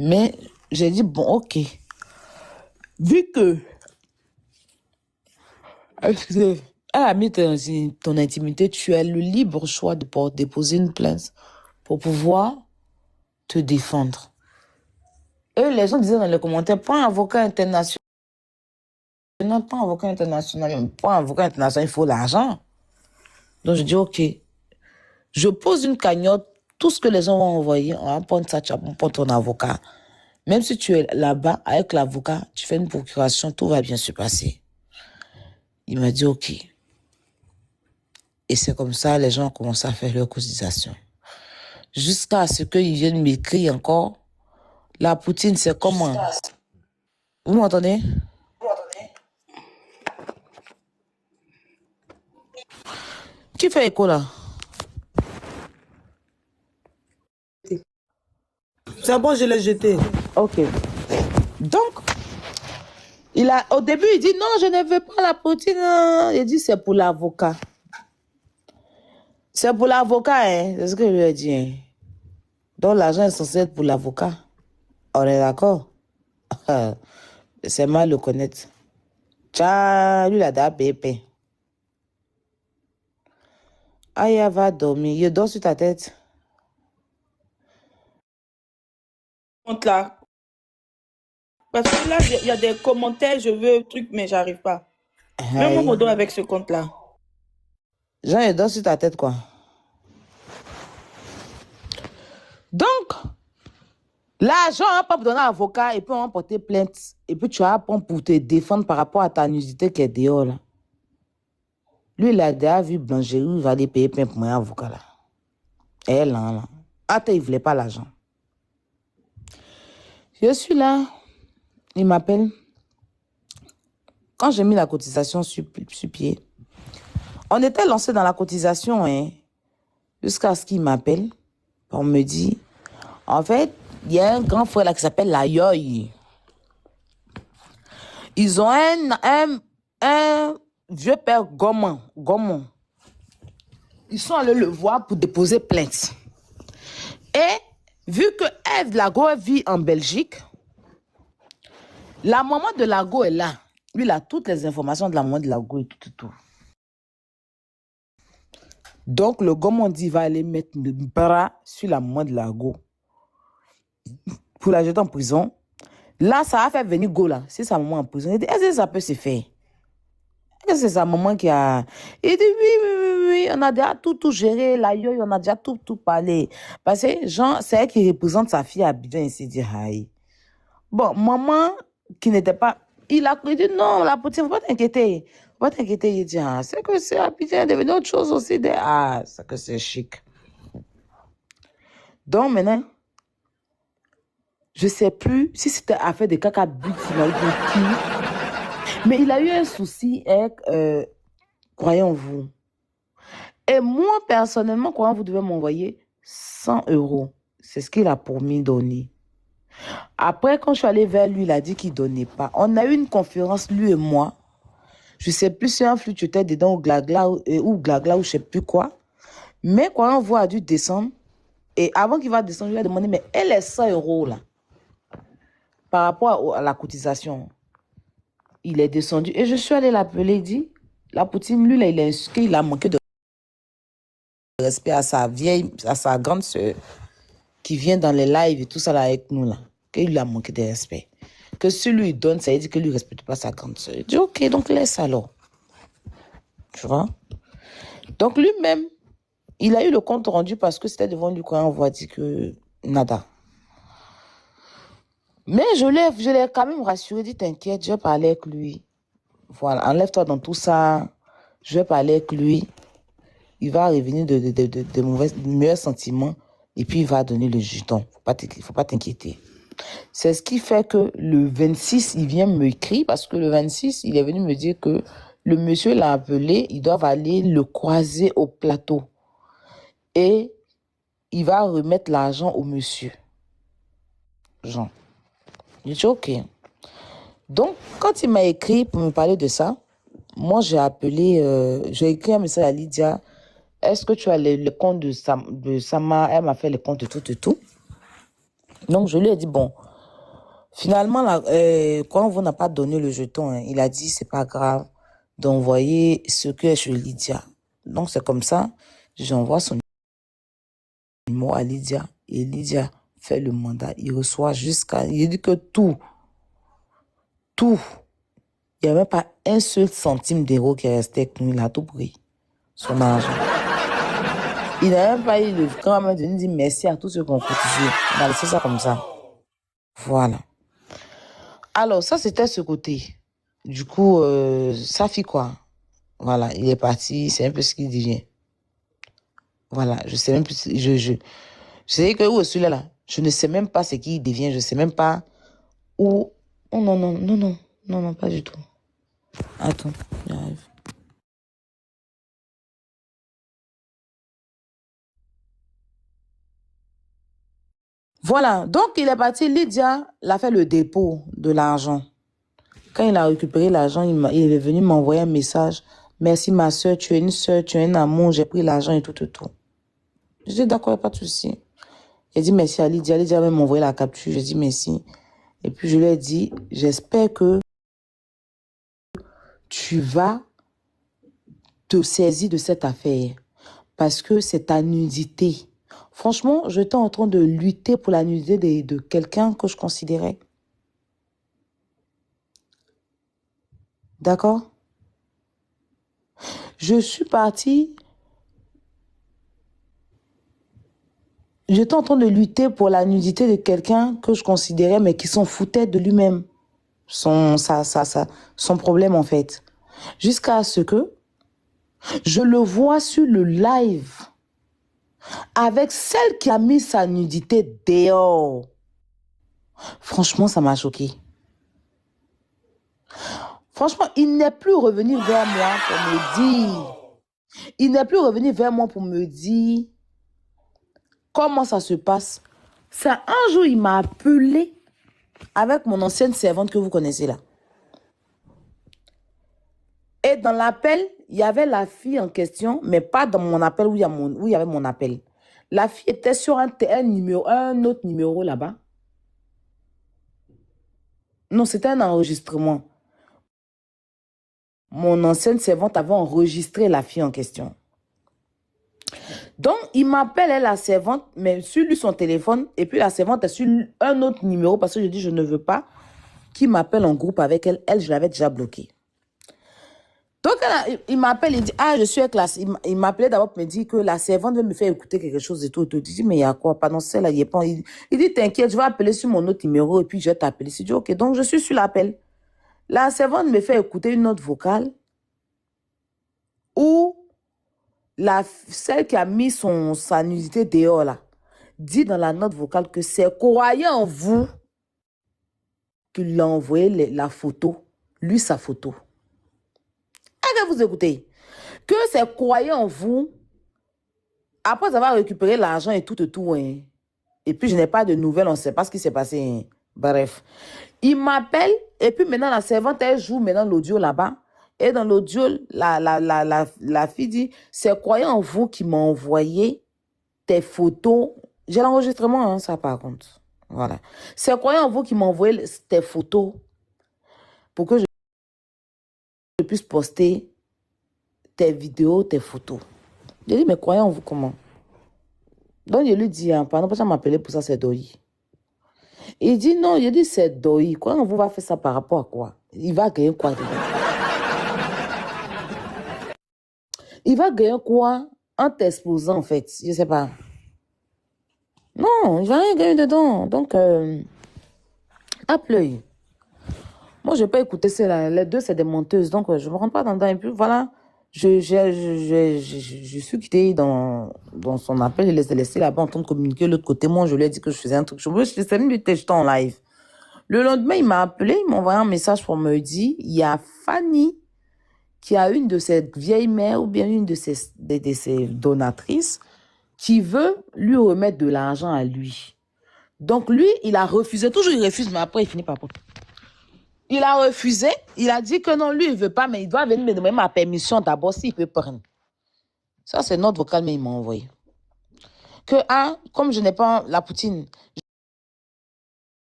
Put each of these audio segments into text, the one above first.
Mais j'ai dit, bon, ok. Vu que, excusez, elle a mis ton intimité, tu as le libre choix de déposer une plainte pour pouvoir te défendre. Et les gens disaient dans les commentaires, pas un avocat international. Non, pas un avocat international. Pas un avocat international, il faut l'argent. Donc je dis, ok. Je pose une cagnotte, tout ce que les gens vont envoyer, on va prendre ça, tu vas prendre ton avocat. Même si tu es là-bas avec l'avocat, tu fais une procuration, tout va bien se passer. Il m'a dit ok. Et c'est comme ça, les gens ont commencé à faire leur cotisation. Jusqu'à ce qu'ils viennent m'écrire encore. La poutine, c'est comment? Vous m'entendez? Qui fait écho là? C'est bon, je l'ai jeté. Ok. Donc, au début, il dit non, je ne veux pas la poutine. Il dit c'est pour l'avocat. C'est pour l'avocat, hein. C'est ce que je lui ai dit. Hein. Donc, l'argent est censé être pour l'avocat. On est d'accord? C'est mal le connaître. Tiens, lui, il a d'abord payé. Aya va dormir. Il dort sur ta tête. Compte là. Parce que là, il y a des commentaires, je veux truc, mais j'arrive pas. Même mon dos avec ce compte-là. Jean, il dort sur ta tête, quoi. Donc, l'argent, on va pas donner à l'avocat et puis on va porter plainte. Et puis tu vas prendre pour te défendre par rapport à ta nudité qui est dehors, là. Lui, il a déjà vu Blancherie, il va aller payer plein pour un avocat, là. Et elle, là. Attends, il voulait pas l'argent. Je suis là. Il m'appelle. Quand j'ai mis la cotisation sur pied, on était lancé dans la cotisation, hein, jusqu'à ce qu'il m'appelle. On me dit, en fait, il y a un grand frère là qui s'appelle la Yoy. Ils ont un vieux père Gaumont. Ils sont allés le voir pour déposer plainte. Et vu que Ève Lago vit en Belgique, la maman de Lago est là. Lui, il a toutes les informations de la maman de Lago et tout. Donc, le Gaumont dit qu'il va aller mettre le bras sur la maman de Lago pour la jeter en prison. Là, ça a fait venir Go, là. C'est sa maman en prison. Il dit, est-ce que ça peut se faire? Est-ce que c'est sa maman qui a... Il dit, oui, on a déjà tout géré. La yo, on a déjà tout parlé. Parce que, Jean, c'est elle qui représente sa fille à Abidjan. Il s'est dit, aïe. Bon, maman, qui n'était pas... Il a dit, non, la petite, faut pas t'inquiéter. Faut pas t'inquiéter. Il dit, ah, c'est que c'est Abidjan, devenu autre chose aussi. Ah, c'est que c'est chic. Donc, maintenant... Je ne sais plus si c'était affaire de caca but, il a eu qui. Mais il a eu un souci avec, croyons-vous. Et moi, personnellement, quand vous devez m'envoyer 100 €. C'est ce qu'il a promis de donner. Après, quand je suis allée vers lui, il a dit qu'il ne donnait pas. On a eu une conférence, lui et moi. Je ne sais plus si un flux était dedans ou glagla ou je ne sais plus quoi. Mais quand on voit a dû descendre, et avant qu'il va descendre, je lui ai demandé, mais elle est 100 € là. Par rapport à la cotisation, il est descendu. Et je suis allée l'appeler, il dit, la poutine, lui, là, il a manqué de respect à sa grande soeur qui vient dans les lives et tout ça là avec nous, là. Qu'il a manqué de respect. Que si lui donne, ça veut dire que lui ne respecte pas sa grande soeur. Il dit, ok, donc laisse alors. Tu vois? Donc lui-même, il a eu le compte rendu parce que c'était devant lui quand on voit dire que nada. Mais je l'ai quand même rassuré, dit t'inquiète, je vais parler avec lui. Voilà, enlève-toi dans tout ça. Je vais parler avec lui. Il va revenir de meilleurs sentiments et puis il va donner le jeton. Faut pas t'inquiéter. C'est ce qui fait que le 26, il vient m'écrire parce que le 26, il est venu me dire que le monsieur l'a appelé, ils doivent aller le croiser au plateau. Et il va remettre l'argent au monsieur. Jean. J'ai dit ok. Donc, quand il m'a écrit pour me parler de ça, moi j'ai écrit un message à Lydia. Est-ce que tu as le compte de Sama? Elle m'a fait le compte de tout. Donc, je lui ai dit, bon, Finalement, là, quand on n'a pas donné le jeton, hein, il a dit c'est pas grave d'envoyer ce que est chez Lydia. Donc c'est comme ça, j'envoie son numéro à Lydia et Lydia fait le mandat. Il reçoit jusqu'à... Il dit que tout, il n'y a même pas un seul centime d'euro qui est resté avec nous. Il a tout pris, son argent. Il n'a même pas eu le grand même de nous dire merci à tous ceux qui ont cotisé. On a laissé ça comme ça. Voilà. Alors, ça, c'était ce côté. Du coup, ça fait quoi? Voilà, il est parti. C'est un peu ce qu'il devient. Voilà, je sais même plus. Je sais que où est celui-là, là? Je ne sais même pas ce qu'il devient. Je ne sais même pas où. Oh non, non, non, non. Non, non, pas du tout. Attends, j'arrive. Voilà, donc il est parti. Lydia l'a fait le dépôt de l'argent. Quand il a récupéré l'argent, il est venu m'envoyer un message. Merci ma soeur, tu es une soeur, tu es un amour, j'ai pris l'argent et tout, tout, tout. Je dis d'accord, pas de souci. Il a dit merci à Lydia. Lydia a même envoyé la capture. J'ai dit merci. Et puis je lui ai dit, j'espère que tu vas te saisir de cette affaire. Parce que c'est ta nudité. Franchement, j'étais en train de lutter pour la nudité de quelqu'un que je considérais. D'accord? Je suis partie. J'étais en train de lutter pour la nudité de quelqu'un que je considérais, mais qui s'en foutait de lui-même. Son problème, en fait. Jusqu'à ce que je le vois sur le live avec celle qui a mis sa nudité dehors. Franchement, ça m'a choqué. Franchement, il n'est plus revenu vers moi pour me dire... Il n'est plus revenu vers moi pour me dire comment ça se passe. C'est un jour, il m'a appelé avec mon ancienne servante que vous connaissez là. Et dans l'appel, il y avait la fille en question, mais pas dans mon appel où il y avait mon appel. La fille était sur un autre numéro là-bas. Non, c'était un enregistrement. Mon ancienne servante avait enregistré la fille en question. Donc, il m'appelle, elle, la servante, mais sur lui, son téléphone, et puis la servante est sur un autre numéro, parce que je dis, je ne veux pas qu'il m'appelle en groupe avec elle. Elle, je l'avais déjà bloquée. Donc, il m'appelle, il dit, ah, je suis avec la... Il m'appelait d'abord pour me dire que la servante veut me faire écouter quelque chose et tout. Je dis, mais il y a quoi? Pardon, c'est là, il est pas... Il dit, t'inquiète, je vais appeler sur mon autre numéro et puis je vais t'appeler. Je dis, ok, donc je suis sur l'appel. La servante me fait écouter une note vocale où celle qui a mis sa nudité dehors là, dit dans la note vocale que c'est croyant en vous qu'il a envoyé la photo, lui sa photo. Est-ce que vous écoutez? Que c'est croyant en vous, après avoir récupéré l'argent et tout, hein. Et puis je n'ai pas de nouvelles, on ne sait pas ce qui s'est passé. Hein. Bref. Il m'appelle et puis maintenant la servante, elle joue maintenant l'audio là-bas. Et dans l'audio, la fille dit, c'est croyant en vous qui m'a envoyé tes photos. J'ai l'enregistrement, hein, ça par contre. Voilà. C'est croyant en vous qui m'a envoyé tes photos pour que je puisse poster tes vidéos, tes photos. J'ai dit, mais croyant en vous comment? Donc, je lui dis, hein, pardon, parce que m'appeler pour ça, c'est Doyi. Il dit, non, je dis, c'est Doyi. Croyant en vous va faire ça par rapport à quoi? Il va gagner quoi dedans? Il va gagner quoi en t'exposant, en fait? Je ne sais pas. Non, il va rien gagner dedans. Donc, appelle. Moi, je n'ai pas écouté les deux, c'est des menteuses. Donc, je ne me rends pas dedans. Et puis, voilà, je suis quittée dans son appel. Je l'ai laissé là-bas en train de communiquer de l'autre côté. Moi, je lui ai dit que je faisais un truc. Je sais même que j'étais en live. Le lendemain, il m'a appelé. Il m'a envoyé un message pour me dire, il y a Fanny qui a une de ses vieilles mères ou bien une de ses donatrices qui veut lui remettre de l'argent à lui. Donc, lui, il a refusé. Toujours, il refuse, mais après, il finit par... Il a refusé. Il a dit que non, lui, il ne veut pas, mais il doit venir me demander ma permission d'abord s'il peut prendre. Ça, c'est notre vocal, mais il m'a envoyé. Que, comme je n'ai pas la poutine,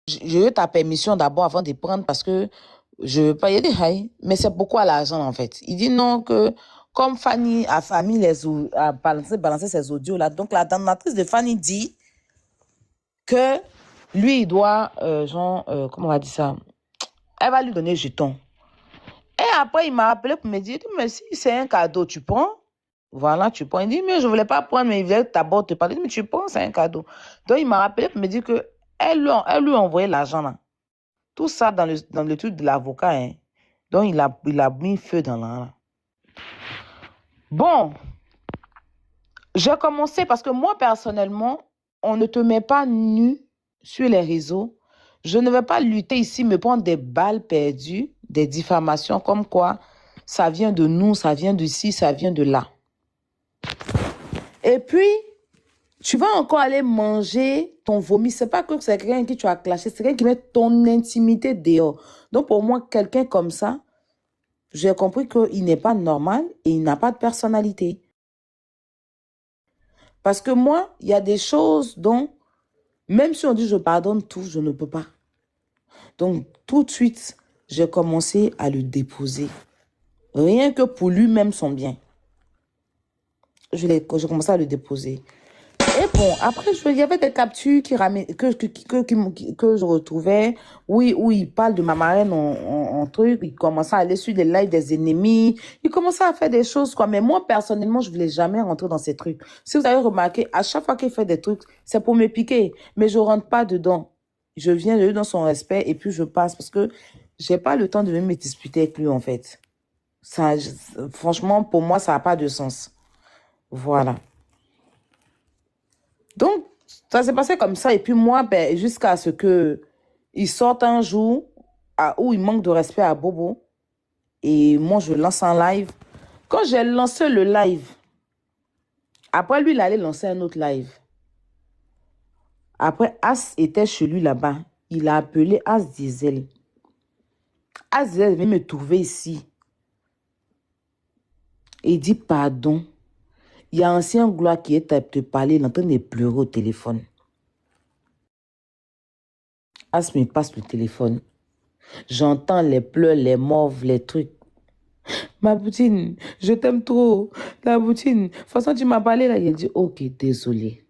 j'ai eu ta permission d'abord avant de prendre parce que je veux pas y aller, hey. Mais c'est pourquoi l'argent, en fait. Il dit non que, comme Fanny a mis a balancé ses audios là, donc la donatrice de Fanny dit que lui, il doit, comment on va dire ça? Elle va lui donner jeton. Et après, il m'a appelé pour me dire, mais si c'est un cadeau, tu prends? Voilà, tu prends. Il dit, mais je voulais pas prendre, mais il voulait d'abord te parler. Mais tu prends, c'est un cadeau. Donc, il m'a appelé pour me dire que elle lui a envoyé l'argent là. Tout ça dans le truc de l'avocat, hein. Donc, il a mis feu dans l'an. Bon, j'ai commencé parce que moi, personnellement, on ne te met pas nu sur les réseaux. Je ne vais pas lutter ici, me prendre des balles perdues, des diffamations comme quoi ça vient de nous, ça vient d'ici, ça vient de là. Et puis, tu vas encore aller manger ton vomi. C'est pas que c'est quelqu'un qui tu as clashé, c'est quelqu'un qui met ton intimité dehors. Donc, pour moi, quelqu'un comme ça, j'ai compris qu'il n'est pas normal et il n'a pas de personnalité. Parce que moi, il y a des choses dont, même si on dit je pardonne tout, je ne peux pas. Donc, tout de suite, j'ai commencé à le déposer. Rien que pour lui-même son bien. J'ai commencé à le déposer. Et bon, après, il y avait des captures que je retrouvais, oui, où il parle de ma marraine en truc, il commençait à aller sur les lives des ennemis, il commençait à faire des choses, quoi. Mais moi, personnellement, je voulais jamais rentrer dans ces trucs. Si vous avez remarqué, à chaque fois qu'il fait des trucs, c'est pour me piquer, mais je rentre pas dedans. Je viens de lui dans son respect et puis je passe parce que j'ai pas le temps de me disputer avec lui, en fait. Ça, franchement, pour moi, ça n'a pas de sens. Voilà. Donc, ça s'est passé comme ça. Et puis moi, ben, jusqu'à ce que il sorte un jour où il manque de respect à Bobo. Et moi, je lance un live. Quand j'ai lancé le live, après lui, il allait lancer un autre live. Après, As était chez lui là-bas. Il a appelé As Diesel. As Diesel vient me trouver ici. Et il dit pardon. Il y a un ancien gloire qui est à te parler. Il est en train de pleurer au téléphone. As me passe le téléphone. J'entends les pleurs, les morts, les trucs. Ma Poutine, je t'aime trop. La Poutine, de toute façon, tu m'as parlé là. Il a dit, ok, désolé.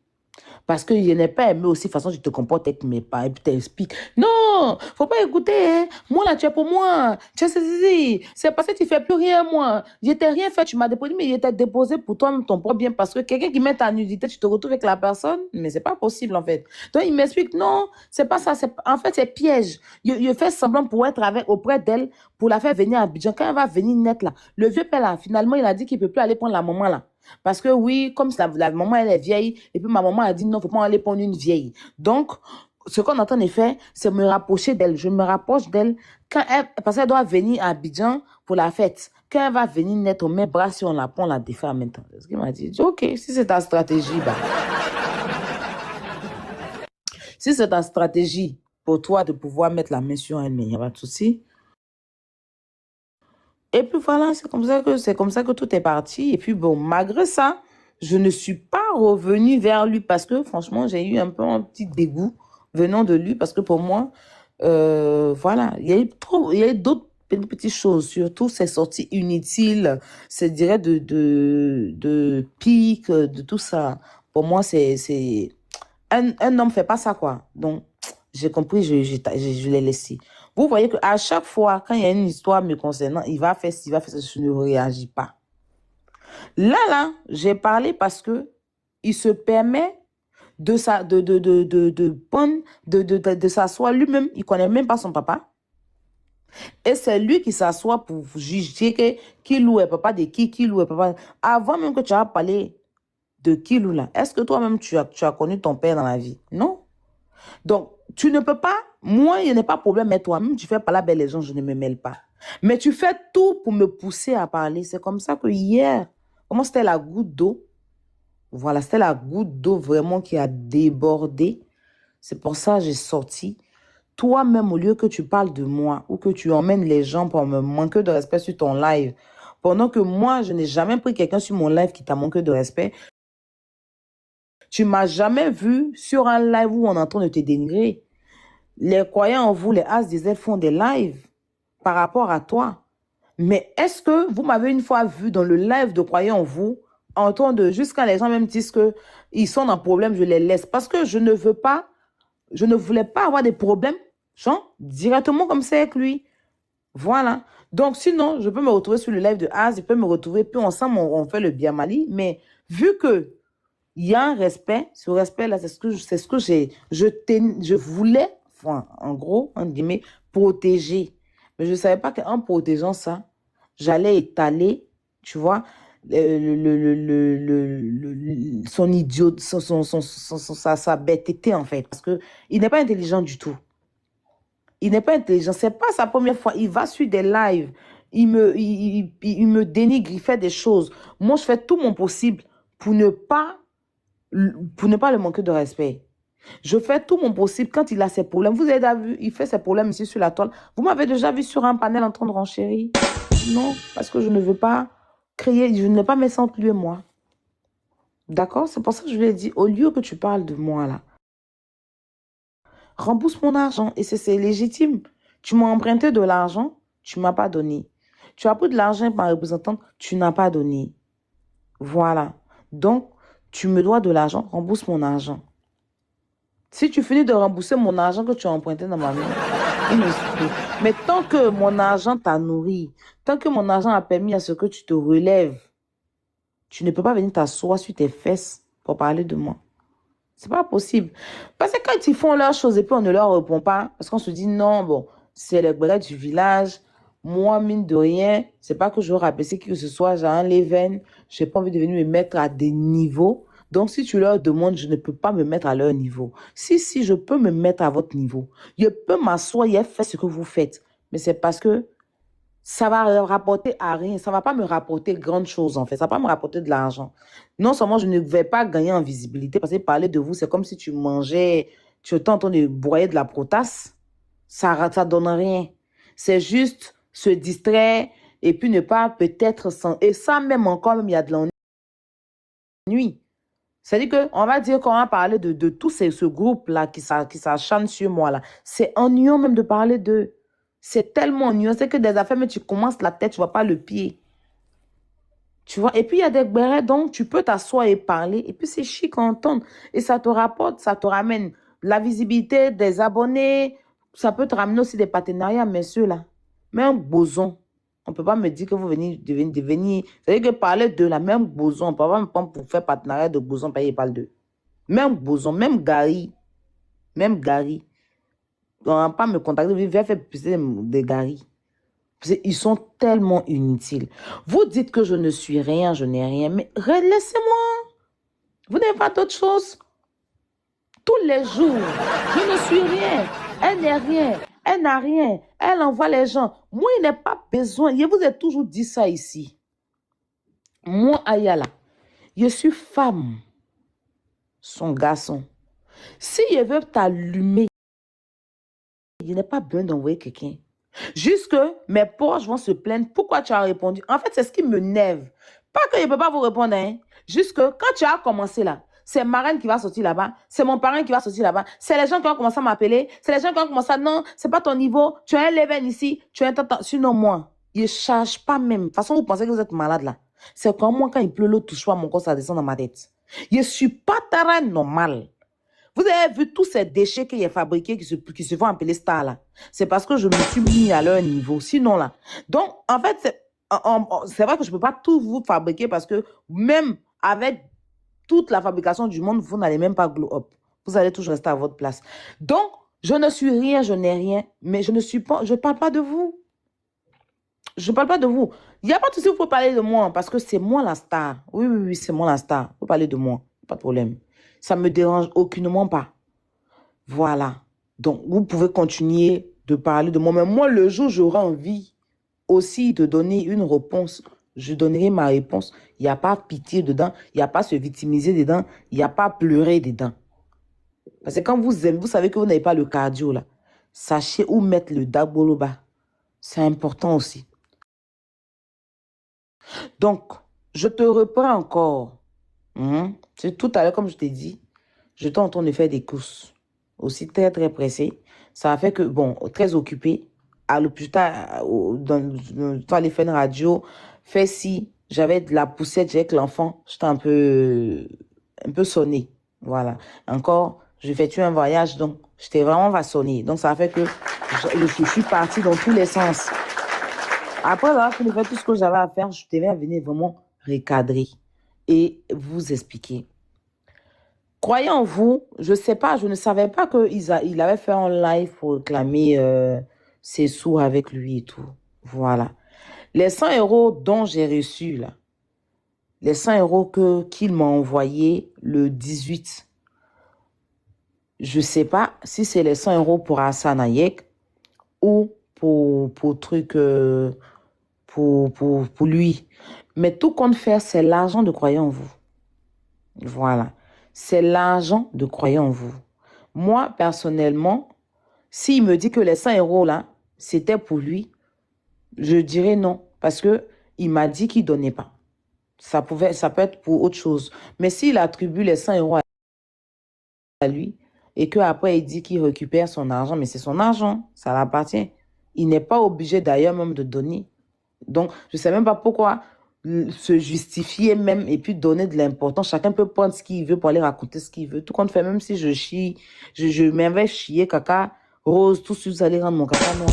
Parce que je n'ai pas aimé aussi la façon dont tu te comportes avec mes parents. Et puis t'expliques. Non, faut pas écouter. Hein. Moi là, tu es pour moi. Tu sais, c'est parce que tu fais plus rien, moi. Je t'ai rien fait. Tu m'as déposé, mais je t'ai déposé pour toi-même ton propre bien. Parce que quelqu'un qui met ta nudité, tu te retrouves avec la personne. Mais c'est pas possible, en fait. Donc, il m'explique, non, c'est pas ça. En fait, c'est piège. Il fait semblant pour être auprès d'elle, pour la faire venir à Abidjan. Quand elle va venir net là, le vieux père là, finalement, il a dit qu'il peut plus aller prendre la maman là. Parce que oui, comme la maman, elle est vieille, et puis ma maman a dit non, faut pas aller prendre une vieille. Donc, ce qu'on est en train de faire, c'est me rapprocher d'elle. Je me rapproche d'elle parce qu'elle doit venir à Abidjan pour la fête. Quand elle va venir net, on met bras si on la prend, on la défait en même temps. Ce qu'il m'a dit, ok, si c'est ta stratégie, bah. Si c'est ta stratégie pour toi de pouvoir mettre la main sur elle, mais il n'y a pas de souci. Et puis voilà, c'est comme ça que tout est parti. Et puis bon, malgré ça, je ne suis pas revenue vers lui parce que franchement, j'ai eu un peu un petit dégoût venant de lui parce que pour moi, voilà, il y a eu d'autres petites choses, surtout ces sorties inutiles, c'est dirais de pique, de tout ça. Pour moi, c'est un homme fait pas ça quoi. Donc j'ai compris, je l'ai laissé. Vous voyez qu'à chaque fois, quand il y a une histoire me concernant, il va faire ça, je ne réagis pas. Là, j'ai parlé parce que il se permet de s'asseoir lui-même. Il connaît même pas son papa. Et c'est lui qui s'assoit pour juger qui loue est papa de qui loue est papa. Avant même que tu aies parlé de qui loue là, est-ce que toi-même tu as connu ton père dans la vie? Non. Donc, tu ne peux pas, moi, il n'y a pas de problème, mais toi-même, tu fais pas la belle les gens, je ne me mêle pas. Mais tu fais tout pour me pousser à parler. C'est comme ça que hier, comment c'était la goutte d'eau? Voilà, c'était la goutte d'eau vraiment qui a débordé. C'est pour ça que j'ai sorti. Toi-même, au lieu que tu parles de moi ou que tu emmènes les gens pour me manquer de respect sur ton live, pendant que moi, je n'ai jamais pris quelqu'un sur mon live qui t'a manqué de respect, tu m'as jamais vu sur un live où on est en train de te dénigrer. les croyants en vous, les As des ailes font des lives par rapport à toi. Mais est-ce que vous m'avez une fois vu dans le live de croyants en vous, en train de, jusqu'à les gens même disent qu'ils sont dans problème, je les laisse. Parce que je ne voulais pas avoir des problèmes, genre, directement comme ça avec lui. Voilà. Donc, sinon, je peux me retrouver sur le live de Az, je peux me retrouver, puis ensemble, on fait le bien Mali. Mais vu que il y a un respect, ce respect-là, c'est ce que je voulais, enfin, en gros, en guillemets, protéger. Mais je ne savais pas qu'en protégeant ça, j'allais étaler, tu vois, son idiot, sa bêteté, en fait. Parce qu'il n'est pas intelligent du tout. Il n'est pas intelligent. C'est pas sa première fois. Il va sur des lives. Il me dénigre. Il fait des choses. Moi, je fais tout mon possible pour ne pas le manquer de respect. Je fais tout mon possible quand il a ses problèmes. Vous avez déjà vu, il fait ses problèmes ici sur la toile. Vous m'avez déjà vu sur un panel en train de renchérir? Non, parce que je ne veux pas créer, je ne veux pas me sentir lui et moi. D'accord? C'est pour ça que je lui ai dit, au lieu que tu parles de moi là, rembourse mon argent et c'est légitime. Tu m'as emprunté de l'argent, tu ne m'as pas donné. Tu as pris de l'argent par représentante, tu n'as pas donné. Voilà. Donc, tu me dois de l'argent, rembourse mon argent. Si tu finis de rembourser mon argent que tu as emprunté dans ma main, il me suffit. Mais tant que mon argent t'a nourri, tant que mon argent a permis à ce que tu te relèves, tu ne peux pas venir t'asseoir sur tes fesses pour parler de moi. C'est pas possible. Parce que quand ils font leurs choses et puis on ne leur répond pas, parce qu'on se dit non, bon, c'est les gars du village. Moi, mine de rien, c'est pas que je veux rabaisser qui que ce soit, j'ai un leven, j'ai pas envie de venir me mettre à des niveaux. Donc, si tu leur demandes, je ne peux pas me mettre à leur niveau. Si, je peux me mettre à votre niveau. Je peux m'asseoir et faire ce que vous faites. Mais c'est parce que ça va rapporter à rien. Ça va pas me rapporter grande chose, en fait. Ça va pas me rapporter de l'argent. Non seulement je ne vais pas gagner en visibilité, parce que parler de vous, c'est comme si tu mangeais, tu étais en train de broyer de la potasse. Ça donne rien. C'est juste se distraire et puis ne pas peut-être... Et ça, même encore, même, il y a de l'ennui. C'est-à-dire qu'on va dire qu'on va parler de tout ce groupe-là qui s'acharne sur moi, là. C'est ennuyant même de parler d'eux. C'est tellement ennuyant. C'est que des affaires, mais tu commences la tête, tu ne vois pas le pied. Tu vois? Et puis, il y a des bérets, donc tu peux t'asseoir et parler. Et puis, c'est chic à entendre. Et ça te rapporte, ça te ramène la visibilité des abonnés. Ça peut te ramener aussi des partenariats, messieurs, là. Mais un boson. On ne peut pas me dire que vous venez devenir. C'est-à-dire que parler de la même boson, on ne peut pas me prendre pour faire partenariat de boson, payer parle d'eux. Même boson, même Gary. Même Gary. On ne va pas me contacter, il va faire plus de Gary. Ils sont tellement inutiles. Vous dites que je ne suis rien, je n'ai rien, mais laissez-moi. Vous n'avez pas d'autre chose. Tous les jours, je ne suis rien. Elle n'est rien. Elle n'a rien. Elle envoie les gens. Moi, il n'est pas besoin. Je vous ai toujours dit ça ici. Moi, Ayala, je suis femme. Son garçon. Si je veux t'allumer, il n'est pas besoin d'envoyer quelqu'un. Jusque mes poches vont se plaindre. Pourquoi tu as répondu? En fait, c'est ce qui me nerve. Pas que je ne peux pas vous répondre. Hein. Jusque quand tu as commencé là, c'est Marraine qui va sortir là-bas. C'est mon parrain qui va sortir là-bas. C'est les gens qui ont commencé à m'appeler. C'est les gens qui ont commencé à... Non, c'est pas ton niveau. Tu as un leven ici. Tu as un... Sinon, moi, je ne charge pas même. De toute façon, vous pensez que vous êtes malade là. C'est comme moi, quand il pleut, l'eau touche pas mon corps, ça descend dans ma tête. Je ne suis pas terrain normal. Vous avez vu tous ces déchets qu'il y a fabriqués qui se font appeler stars là. C'est parce que je me suis mis à leur niveau. Sinon là. Donc, en fait, c'est vrai que je ne peux pas tout vous fabriquer parce que même avec toute la fabrication du monde, vous n'allez même pas glow up. Vous allez toujours rester à votre place. Donc, je ne suis rien, je n'ai rien, mais je ne parle pas de vous. Je ne parle pas de vous. Il n'y a pas de souci, vous pouvez parler de moi parce que c'est moi la star. Oui, oui, oui, c'est moi la star. Vous pouvez parler de moi. Pas de problème. Ça ne me dérange aucunement pas. Voilà. Donc, vous pouvez continuer de parler de moi. Mais moi, le jour où j'aurai envie aussi de donner une réponse, je donnerai ma réponse. Il n'y a pas pitié dedans. Il n'y a pas se victimiser dedans. Il n'y a pas pleurer dedans. Parce que quand vous aimez, vous savez que vous n'avez pas le cardio là. Sachez où mettre le daboloba. C'est important aussi. Donc, je te reprends encore. C'est tout à l'heure, comme je t'ai dit, j'étais en train de faire des courses. Aussi très, très pressé. Ça a fait que, bon, très occupé. À l'hôpital, tu aller faire une radio, faire si, j'avais de la poussette, j'avais avec l'enfant, j'étais un peu sonnée. Voilà. Encore, j'ai fait un voyage, donc j'étais vraiment sonnée. Donc ça a fait que je suis partie dans tous les sens. Après avoir fini de faire tout ce que j'avais à faire, je devais venir vraiment recadrer et vous expliquer. Croyez en vous, je sais pas, je ne savais pas qu'il avait fait un live pour réclamer ses sous avec lui et tout. Voilà. Les 100 euros dont j'ai reçu là, les 100 euros qu'il m'a envoyé le 18, je sais pas si c'est les 100 euros pour Hassan Ayek ou pour truc, pour lui. Mais tout compte faire, c'est l'argent de croyez en vous. Voilà. C'est l'argent de croyez en vous. Moi, personnellement, s'il me dit que les 100 euros là, c'était pour lui, je dirais non. Parce que il m'a dit qu'il ne donnait pas. Ça peut être pour autre chose. Mais s'il attribue les 100 euros à lui et qu'après il dit qu'il récupère son argent, mais c'est son argent, ça l'appartient. Il n'est pas obligé d'ailleurs même de donner. Donc, je ne sais même pas pourquoi se justifier même et puis donner de l'importance. Chacun peut prendre ce qu'il veut pour aller raconter ce qu'il veut. Tout compte fait, même si je chie, je m'avais chier caca rose, tout ce vous allez rendre mon caca noir.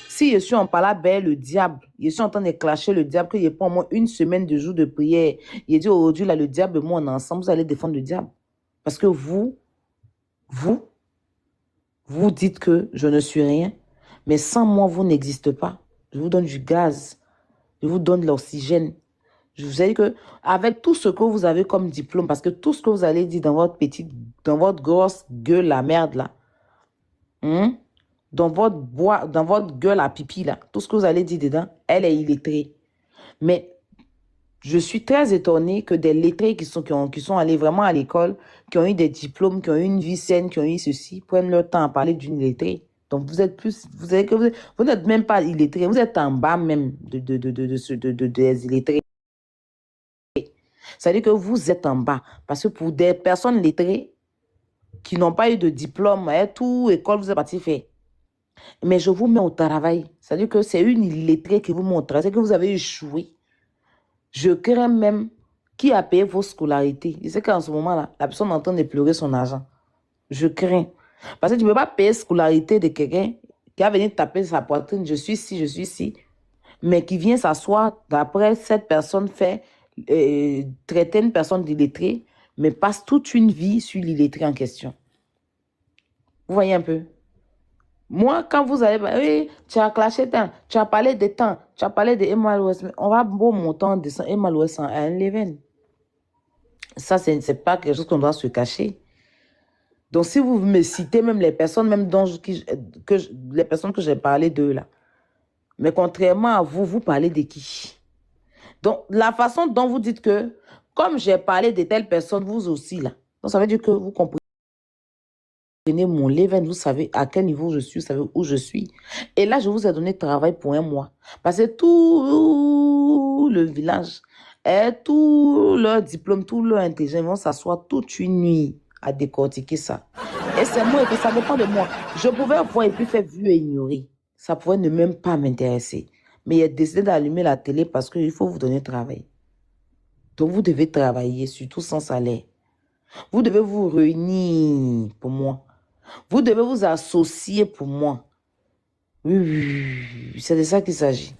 Si je suis en parlant le diable, je suis en train de clasher le diable, qu'il n'y ait pas au moins une semaine de jours de prière, il dit aujourd'hui, là, le diable et moi, on est ensemble, vous allez défendre le diable. Parce que vous dites que je ne suis rien, mais sans moi, vous n'existez pas. Je vous donne du gaz, je vous donne de l'oxygène. Je vous ai dit que avec tout ce que vous avez comme diplôme, parce que tout ce que vous allez dire dans votre grosse gueule la merde là, dans votre gueule à pipi là, tout ce que vous allez dire dedans, elle est illettrée. Mais je suis très étonnée que des lettrés qui sont allés vraiment à l'école, qui ont eu des diplômes, qui ont eu une vie saine, qui ont eu ceci, prennent leur temps à parler d'une illettrée. Donc vous êtes plus, vous n'êtes même pas illettré, vous êtes en bas même des illettrés. C'est-à-dire que vous êtes en bas. Parce que pour des personnes lettrées qui n'ont pas eu de diplôme, tout école vous est parti faire. Mais je vous mets au travail. C'est-à-dire que c'est une illettrée qui vous montre. C'est que vous avez échoué. Je crains même qui a payé vos scolarités. Je sais qu'en ce moment-là, la personne est en train de pleurer son argent. Je crains. Parce que tu ne peux pas payer la scolarité de quelqu'un qui a venu taper sa poitrine. Je suis ici, je suis ici. Mais qui vient s'asseoir d'après cette personne fait traiter une personne d'illettrée, mais passe toute une vie sur l'illettré en question. Vous voyez un peu? Moi, quand vous allez, oui, tu as clashé temps, tu as parlé de temps, tu as parlé de Emma West, on va beau monter en descend Emma West en un leven. Ça, c'est pas quelque chose qu'on doit se cacher. Donc, si vous me citez même les personnes, même les personnes que j'ai parlé d'eux là, mais contrairement à vous, vous parlez de qui? Donc, la façon dont vous dites que, comme j'ai parlé de telle personne, vous aussi, là. Donc, ça veut dire que vous comprenez mon level, vous savez à quel niveau je suis, vous savez où je suis. Et là, je vous ai donné travail pour un mois. Parce que tout le village, et tout leur diplôme, tout leur intelligence, ils vont s'asseoir toute une nuit à décortiquer ça. Et c'est moi, et que ça dépend de moi. Je pouvais voir et puis faire vu et ignorer. Ça pouvait ne même pas m'intéresser. Mais il a décidé d'allumer la télé parce qu'il faut vous donner travail. Donc, vous devez travailler, surtout sans salaire. Vous devez vous réunir pour moi. Vous devez vous associer pour moi. Oui, c'est de ça qu'il s'agit.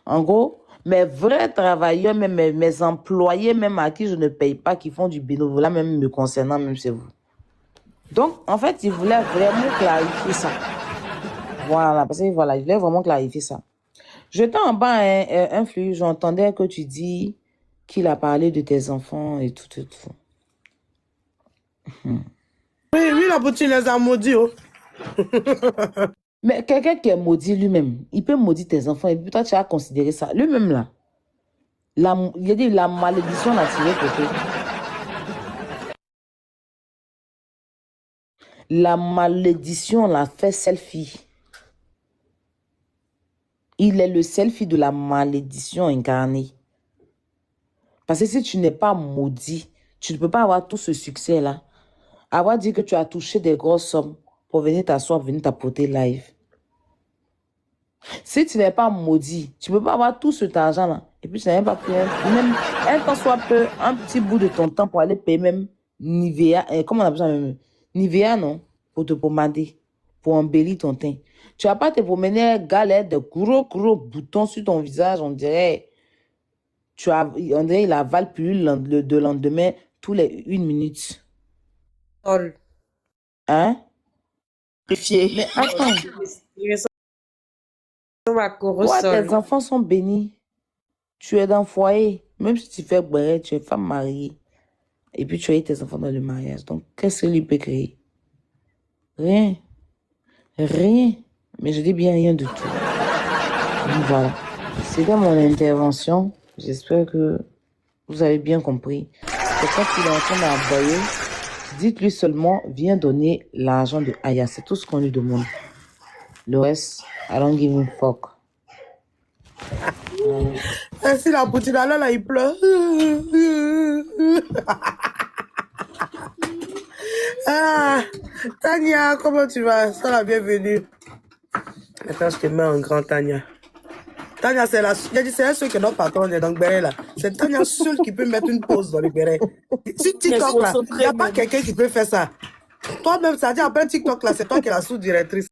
En gros, mes vrais travailleurs, même mes employés, même à qui je ne paye pas, qui font du bénévolat, même me concernant, même c'est vous. Donc, en fait, il voulait vraiment clarifier ça. Voilà, parce que voilà, il voulait vraiment clarifier ça. J'étais en bas un flux, j'entendais que tu dis qu'il a parlé de tes enfants et tout. Oui, la poutine les a maudits. Oh. Mais quelqu'un qui est maudit lui-même, il peut maudire tes enfants et puis toi, tu as considéré ça. Lui-même là, il a dit la malédiction l'a tiré côté. La malédiction l'a fait selfie. Il est le selfie de la malédiction incarnée. Parce que si tu n'es pas maudit, tu ne peux pas avoir tout ce succès-là. Avoir dit que tu as touché des grosses sommes pour venir t'asseoir, venir tapoter live. Si tu n'es pas maudit, tu ne peux pas avoir tout cet argent-là. Et puis, tu n'as même pas pris même un temps soit peu, un petit bout de ton temps pour aller payer même Nivea, comment on appelle ça même? Nivea, non? Pour te pommader, pour embellir ton teint. Tu vas pas te promener galère de gros boutons sur ton visage, on dirait, on dirait il avale plus de lendemain tous les 1 minute. Sol. Hein? Purifié. Mais attends, Il ressemble à toi, Corosol. tes enfants sont bénis. Tu es dans le foyer. Même si tu fais bref, tu es femme mariée. Et puis tu as eu tes enfants dans le mariage. Donc, qu'est-ce que lui peut créer? Rien. Rien. Mais je dis bien rien du tout. Donc, voilà. C'était mon intervention. J'espère que vous avez bien compris. C'est quand il est en train d'envoyer, dites-lui seulement, viens donner l'argent de Aya. C'est tout ce qu'on lui demande. Le reste, I don't give a fuck. Ainsi, la poutine, là, il pleure. Ah, Tania, comment tu vas? Sois la bienvenue. Attends, je te mets en grand, Tania. Tania, c'est elle seule qui est notre patronne, donc béret là. C'est Tania seule qui peut mettre une pause dans le béret. Sur TikTok là, il n'y a pas quelqu'un qui peut faire ça. Toi-même, ça dit après TikTok là, c'est toi qui es la sous-directrice.